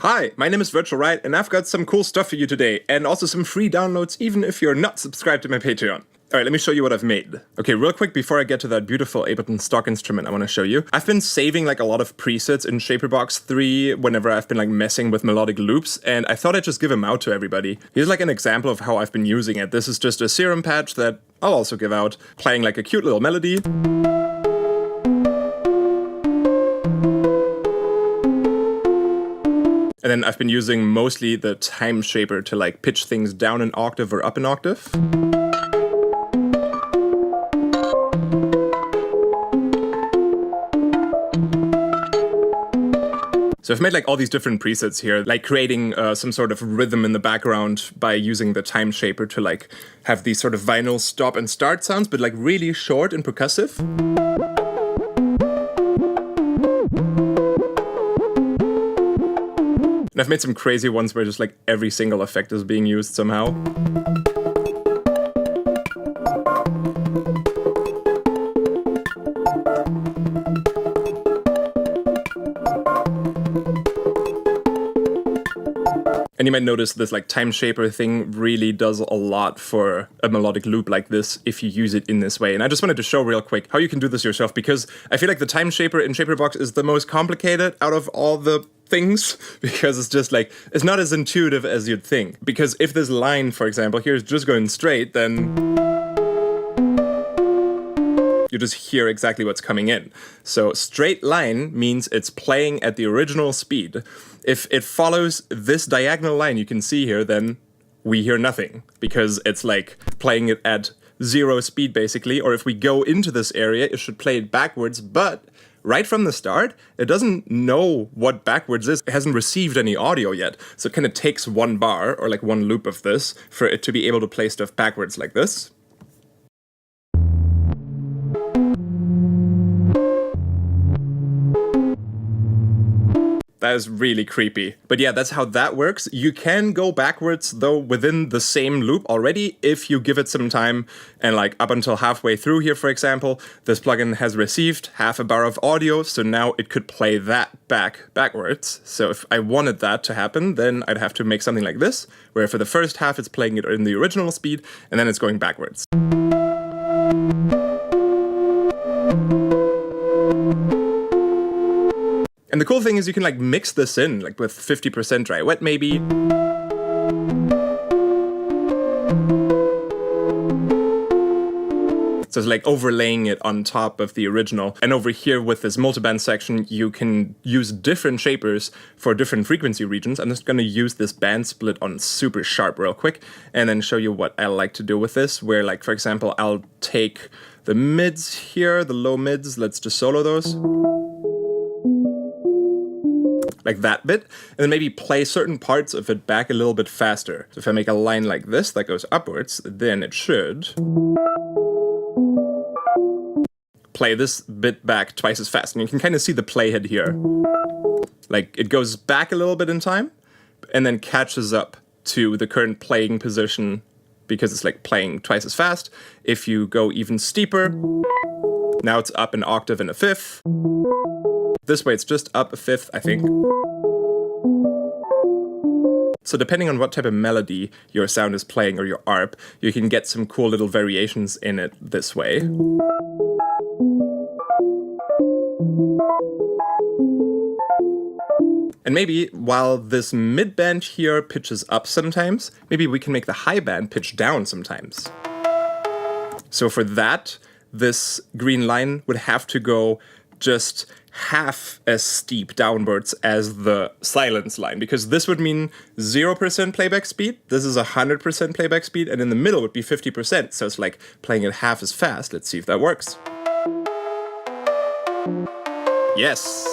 Hi, my name is Virtual Riot, and I've got some cool stuff for you today, and also some free downloads even if you're not subscribed to my Patreon. Alright, let me show you what I've made. Okay, real quick before I get to that beautiful Ableton stock instrument I want to show you. I've been saving like a lot of presets in ShaperBox 3 whenever I've been like messing with melodic loops, and I thought I'd just give them out to everybody. Here's like an example of how I've been using it. This is just a serum patch that I'll also give out, playing like a cute little melody. And then I've been using mostly the time shaper to like pitch things down an octave or up an octave. So I've made like all these different presets here, like creating some sort of rhythm in the background by using the time shaper to like have these sort of vinyl stop and start sounds, but like really short and percussive. And I've made some crazy ones where just like every single effect is being used somehow. And you might notice this like time shaper thing really does a lot for a melodic loop like this if you use it in this way. And I just wanted to show real quick how you can do this yourself, because I feel like the time shaper in ShaperBox is the most complicated out of all the things, because it's just like, it's not as intuitive as you'd think. Because if this line, for example, here is just going straight, then you just hear exactly what's coming in. So straight line means it's playing at the original speed. If it follows this diagonal line you can see here, then we hear nothing, because it's like playing it at 0 speed basically. Or if we go into this area, it should play it backwards, but right from the start, it doesn't know what backwards is. It hasn't received any audio yet. So it kind of takes one bar or like one loop of this for it to be able to play stuff backwards like this. That is really creepy. But yeah, that's how that works. You can go backwards though within the same loop already if you give it some time, and like up until halfway through here, for example, this plugin has received half a bar of audio, so now it could play that backwards. So if I wanted that to happen, then I'd have to make something like this, where for the first half it's playing it in the original speed, and then it's going backwards. And the cool thing is you can like mix this in, like with 50% dry wet maybe. So it's like overlaying it on top of the original. And over here with this multiband section, you can use different shapers for different frequency regions. I'm just gonna use this band split on super sharp real quick, and then show you what I like to do with this, where like, for example, I'll take the mids here, the low mids, let's just solo those. Like that bit, and then maybe play certain parts of it back a little bit faster. So if I make a line like this that goes upwards, then it should play this bit back twice as fast. And you can kind of see the playhead here. Like it goes back a little bit in time, and then catches up to the current playing position because it's like playing twice as fast. If you go even steeper, now it's up an octave and a fifth. This way it's just up a fifth, I think. So depending on what type of melody your sound is playing, or your ARP, you can get some cool little variations in it this way. And maybe while this mid band here pitches up sometimes, maybe we can make the high band pitch down sometimes. So for that, this green line would have to go just half as steep downwards as the silence line, because this would mean 0% playback speed, this is 100% playback speed, and in the middle would be 50%, so it's like playing it half as fast. Let's see if that works. Yes!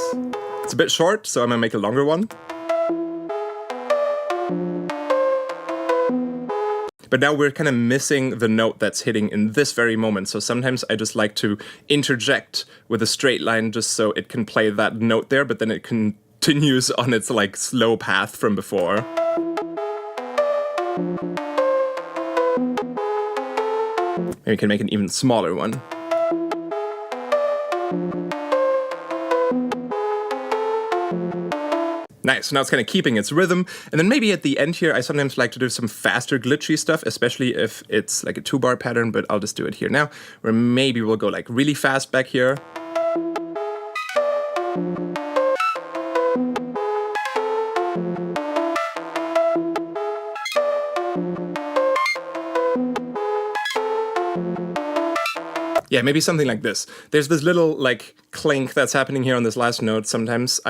It's a bit short, so I'm gonna make a longer one. But now we're kind of missing the note that's hitting in this very moment. So sometimes I just like to interject with a straight line just so it can play that note there, but then it continues on its like slow path from before. Maybe we can make an even smaller one. Nice, now it's kind of keeping its rhythm. And then maybe at the end here, I sometimes like to do some faster glitchy stuff, especially if it's like a 2-bar pattern, but I'll just do it here now, where maybe we'll go like really fast back here. Yeah, maybe something like this. There's this little like clink that's happening here on this last note sometimes.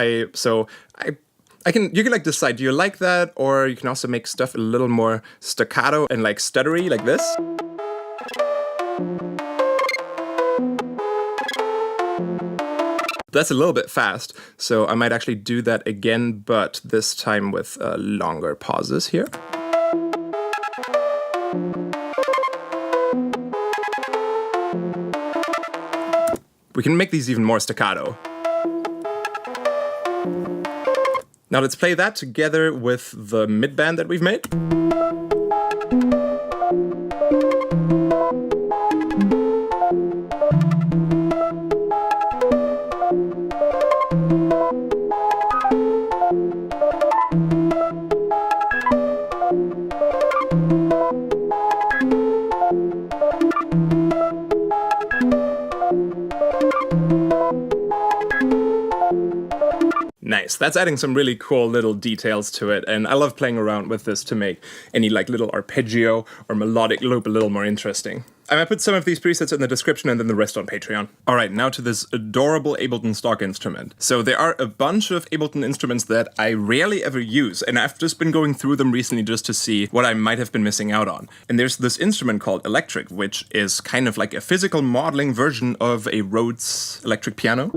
You can like decide, do you like that? Or you can also make stuff a little more staccato and like stuttery like this. That's a little bit fast, so I might actually do that again, but this time with longer pauses here. We can make these even more staccato. Now let's play that together with the mid-band that we've made. Nice, that's adding some really cool little details to it, and I love playing around with this to make any like little arpeggio or melodic loop a little more interesting. I might put some of these presets in the description and then the rest on Patreon. Alright, now to this adorable Ableton stock instrument. So there are a bunch of Ableton instruments that I rarely ever use, and I've just been going through them recently just to see what I might have been missing out on. And there's this instrument called Electric, which is kind of like a physical modeling version of a Rhodes electric piano.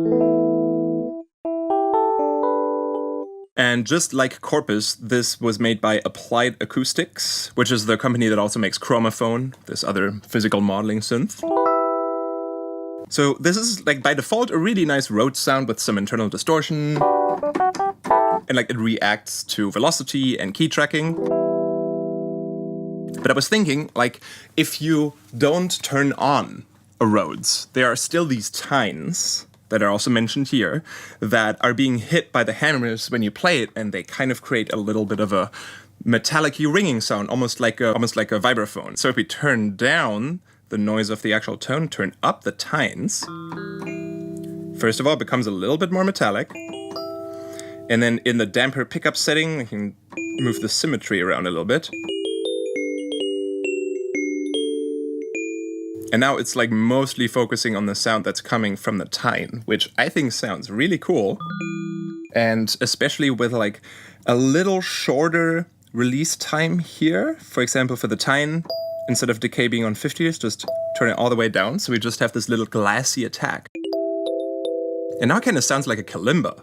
And just like Corpus, this was made by Applied Acoustics, which is the company that also makes Chromaphone, this other physical modeling synth. So this is, like, by default, a really nice Rhodes sound with some internal distortion. And, like, it reacts to velocity and key tracking. But I was thinking, like, if you don't turn on a Rhodes, there are still these tines that are also mentioned here, that are being hit by the hammers when you play it, and they kind of create a little bit of a metallic-y ringing sound, almost like a vibraphone. So if we turn down the noise of the actual tone, turn up the tines, first of all, it becomes a little bit more metallic. And then in the damper pickup setting, we can move the symmetry around a little bit. And now it's like mostly focusing on the sound that's coming from the tine, which I think sounds really cool. And especially with like a little shorter release time here. For example, for the tine, instead of decay being on 50, just turn it all the way down. So we just have this little glassy attack. And now it kind of sounds like a kalimba.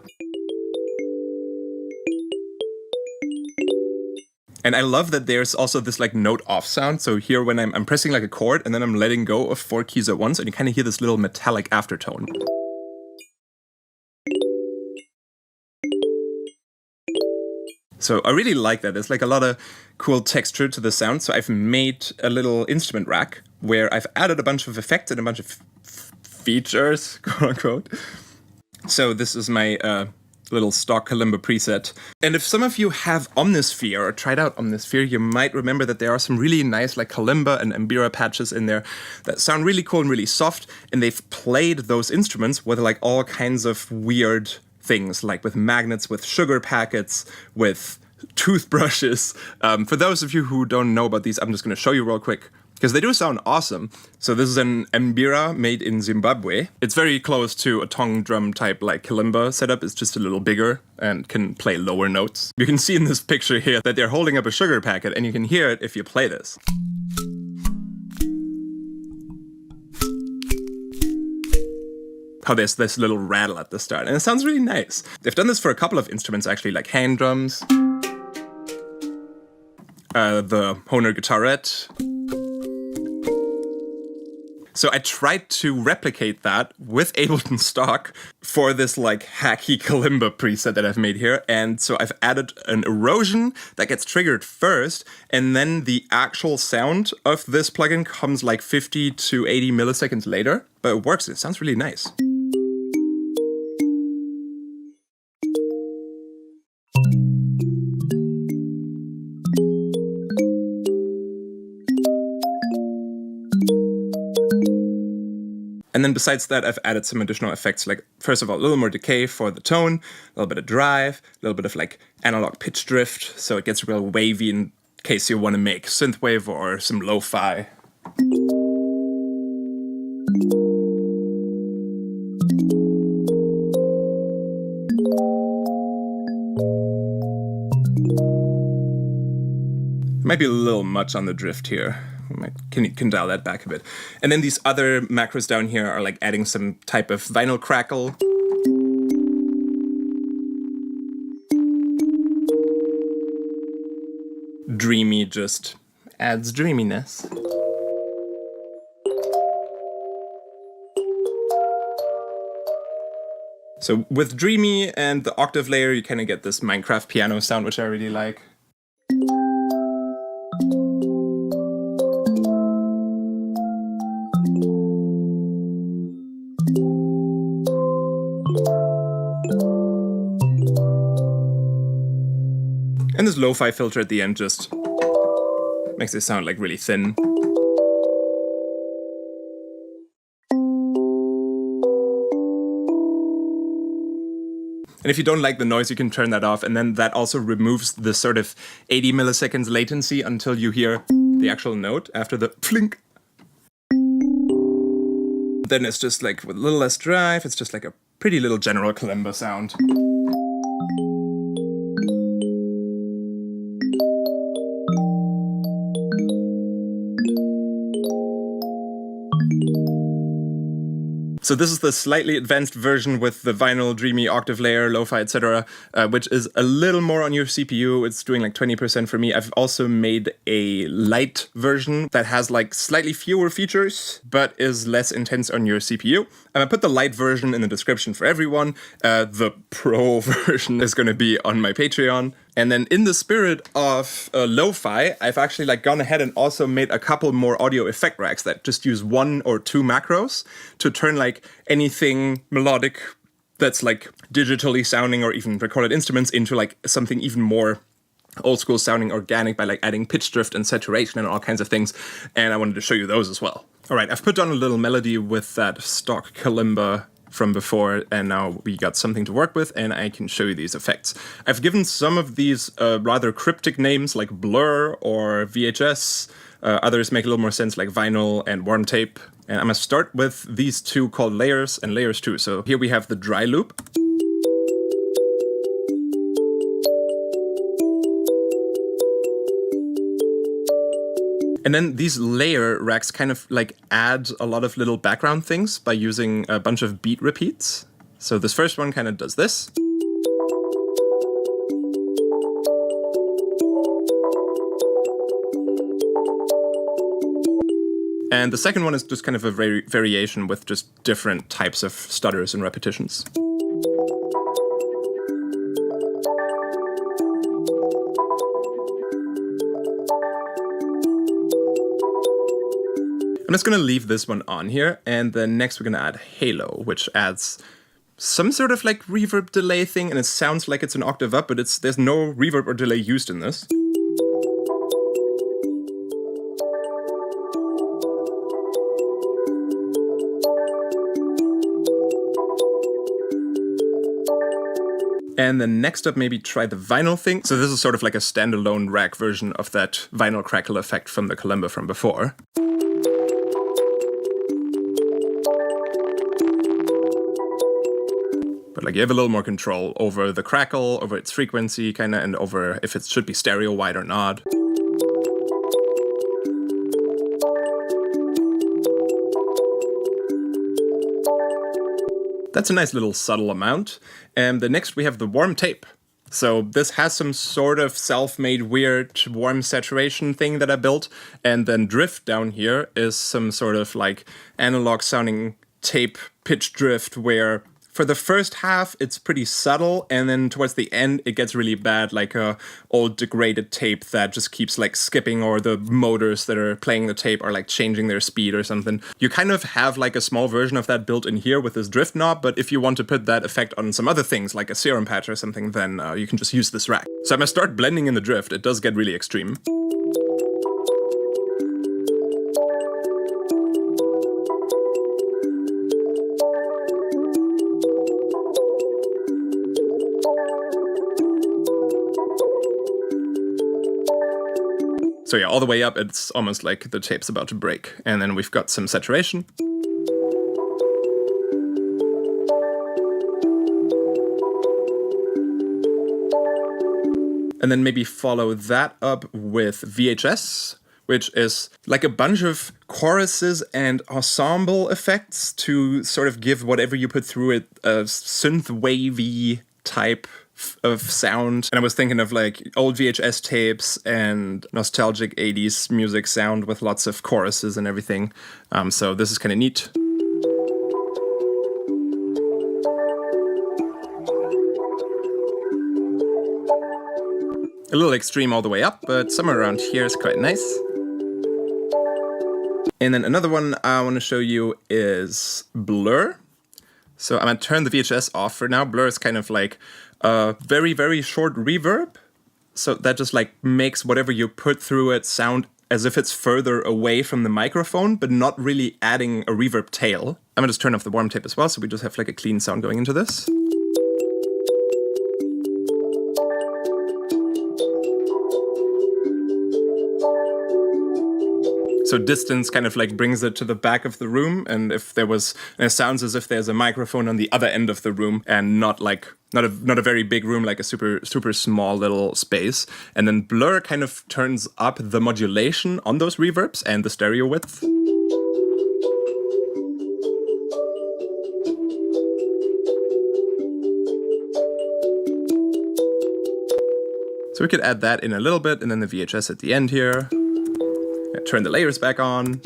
And I love that there's also this like note off sound. So here when I'm pressing like a chord and then I'm letting go of 4 keys at once, and you kind of hear this little metallic aftertone. So I really like that. There's like a lot of cool texture to the sound. So I've made a little instrument rack where I've added a bunch of effects and a bunch of features, quote unquote. So this is my little stock kalimba preset. And if some of you have Omnisphere or tried out Omnisphere, you might remember that there are some really nice like kalimba and mbira patches in there that sound really cool and really soft, and they've played those instruments with like all kinds of weird things, like with magnets, with sugar packets, with toothbrushes. For those of you who don't know about these, I'm just going to show you real quick, because they do sound awesome. So this is an mbira made in Zimbabwe. It's very close to a tongue drum type like kalimba setup. It's just a little bigger and can play lower notes. You can see in this picture here that they're holding up a sugar packet, and you can hear it if you play this. How there's this little rattle at the start, and it sounds really nice. They've done this for a couple of instruments actually, like hand drums, the Hohner guitarette. So I tried to replicate that with Ableton stock for this like hacky kalimba preset that I've made here. And so I've added an erosion that gets triggered first, and then the actual sound of this plugin comes like 50 to 80 milliseconds later. But it works, it sounds really nice. And then besides that, I've added some additional effects, like first of all, a little more decay for the tone, a little bit of drive, a little bit of like analog pitch drift, so it gets real wavy in case you want to make synthwave or some lo-fi. Might be a little much on the drift here. Can dial that back a bit. And then these other macros down here are like adding some type of vinyl crackle. Dreamy just adds dreaminess. So with Dreamy and the octave layer, you kind of get this Minecraft piano sound, which I really like. And this lo-fi filter at the end just makes it sound like really thin. And if you don't like the noise, you can turn that off, and then that also removes the sort of 80 milliseconds latency until you hear the actual note after the flink. Then it's just like with a little less drive, it's just like a pretty little general kalimba sound. So this is the slightly advanced version with the vinyl, dreamy, octave layer, lo-fi, etc., which is a little more on your CPU. It's doing like 20% for me. I've also made a light version that has like slightly fewer features, but is less intense on your CPU. I put the light version in the description for everyone. The pro version is going to be on my Patreon. And then in the spirit of lo-fi, I've actually like gone ahead and also made a couple more audio effect racks that just use 1 or 2 macros to turn like anything melodic that's like digitally sounding or even recorded instruments into like something even more old school sounding organic by like adding pitch drift and saturation and all kinds of things. And I wanted to show you those as well. All right, I've put on a little melody with that stock kalimba from before, and now we got something to work with, and I can show you these effects. I've given some of these rather cryptic names like Blur or VHS. Others make a little more sense like Vinyl and Warm Tape. And I'm gonna start with these two called Layers and Layers 2. So here we have the dry loop. And then these layer racks kind of like add a lot of little background things by using a bunch of beat repeats. So this first one kind of does this. And the second one is just kind of a variation with just different types of stutters and repetitions. I'm just going to leave this one on here, and then next we're going to add Halo, which adds some sort of like reverb delay thing, and it sounds like it's an octave up, but there's no reverb or delay used in this. And then next up, maybe try the vinyl thing. So this is sort of like a standalone rack version of that vinyl crackle effect from the kalimba from before. But like you have a little more control over the crackle, over its frequency, kind of, and over if it should be stereo wide or not. That's a nice little subtle amount. And then next we have the warm tape. So this has some sort of self-made weird warm saturation thing that I built. And then drift down here is some sort of like analog sounding tape pitch drift where for the first half, it's pretty subtle, and then towards the end, it gets really bad, like a old degraded tape that just keeps like skipping, or the motors that are playing the tape are like changing their speed or something. You kind of have like a small version of that built in here with this drift knob, but if you want to put that effect on some other things, like a serum patch or something, then you can just use this rack. So I'm gonna start blending in the drift. It does get really extreme. So yeah, all the way up, it's almost like the tape's about to break. And then we've got some saturation. And then maybe follow that up with VHS, which is like a bunch of choruses and ensemble effects to sort of give whatever you put through it a synth wavy type of sound. And I was thinking of like old VHS tapes and nostalgic 80s music sound with lots of choruses and everything. So this is kind of neat. A little extreme all the way up, but somewhere around here is quite nice. And then another one I want to show you is blur. So I'm going to turn the VHS off for now. Blur is kind of like a very, very short reverb. So that just like makes whatever you put through it sound as if it's further away from the microphone, but not really adding a reverb tail. I'm going to just turn off the warm tape as well, so we just have like a clean sound going into this. So distance kind of like brings it to the back of the room, and if there was, and it sounds as if there's a microphone on the other end of the room, and not a very big room, like a super small little space. And then blur kind of turns up the modulation on those reverbs and the stereo width. So we could add that in a little bit, and then the VHS at the end here. Turn the layers back on.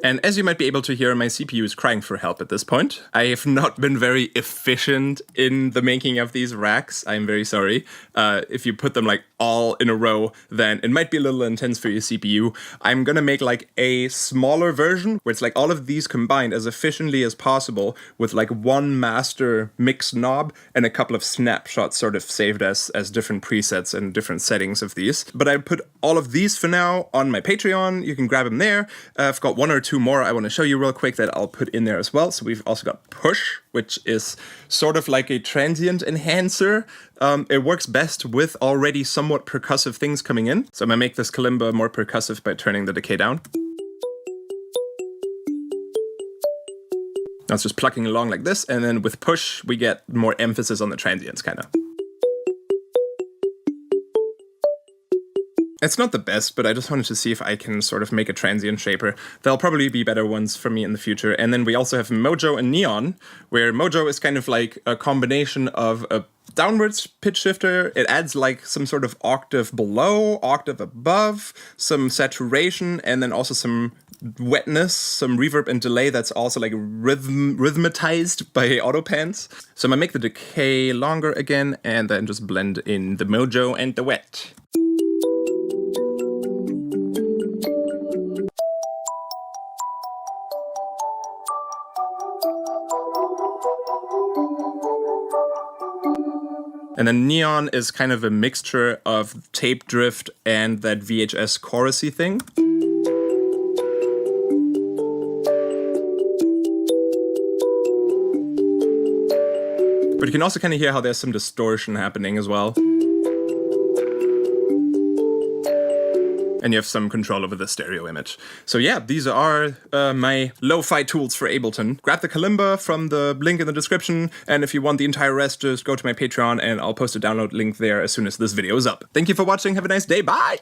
And as you might be able to hear, my CPU is crying for help at this point. I have not been very efficient in the making of these racks. I'm very sorry. If you put them like all in a row, then it might be a little intense for your CPU. I'm gonna make like a smaller version where it's like all of these combined as efficiently as possible with like one master mix knob and a couple of snapshots sort of saved as different presets and different settings of these. But I put all of these for now on my Patreon. You can grab them there. I've got one or two more I want to show you real quick that I'll put in there as well. So we've also got push, which is sort of like a transient enhancer. It works best with already somewhat percussive things coming in. So I'm gonna make this kalimba more percussive by turning the decay down. Now it's just plucking along like this, and then with push we get more emphasis on the transients kind of. It's not the best, but I just wanted to see if I can sort of make a transient shaper. There'll probably be better ones for me in the future. And then we also have MOJO and Neon, where MOJO is kind of like a combination of a downwards pitch shifter. It adds like some sort of octave below, octave above, some saturation, and then also some wetness, some reverb and delay that's also like rhythmatized by auto pans. So I'm gonna make the decay longer again, and then just blend in the MOJO and the wet. And then Neon is kind of a mixture of tape drift and that VHS chorusy thing. But you can also kind of hear how there's some distortion happening as well. And you have some control over the stereo image. So yeah, these are my lo-fi tools for Ableton. Grab the kalimba from the link in the description, and if you want the entire rest, just go to my Patreon and I'll post a download link there as soon as this video is up. Thank you for watching, have a nice day, bye!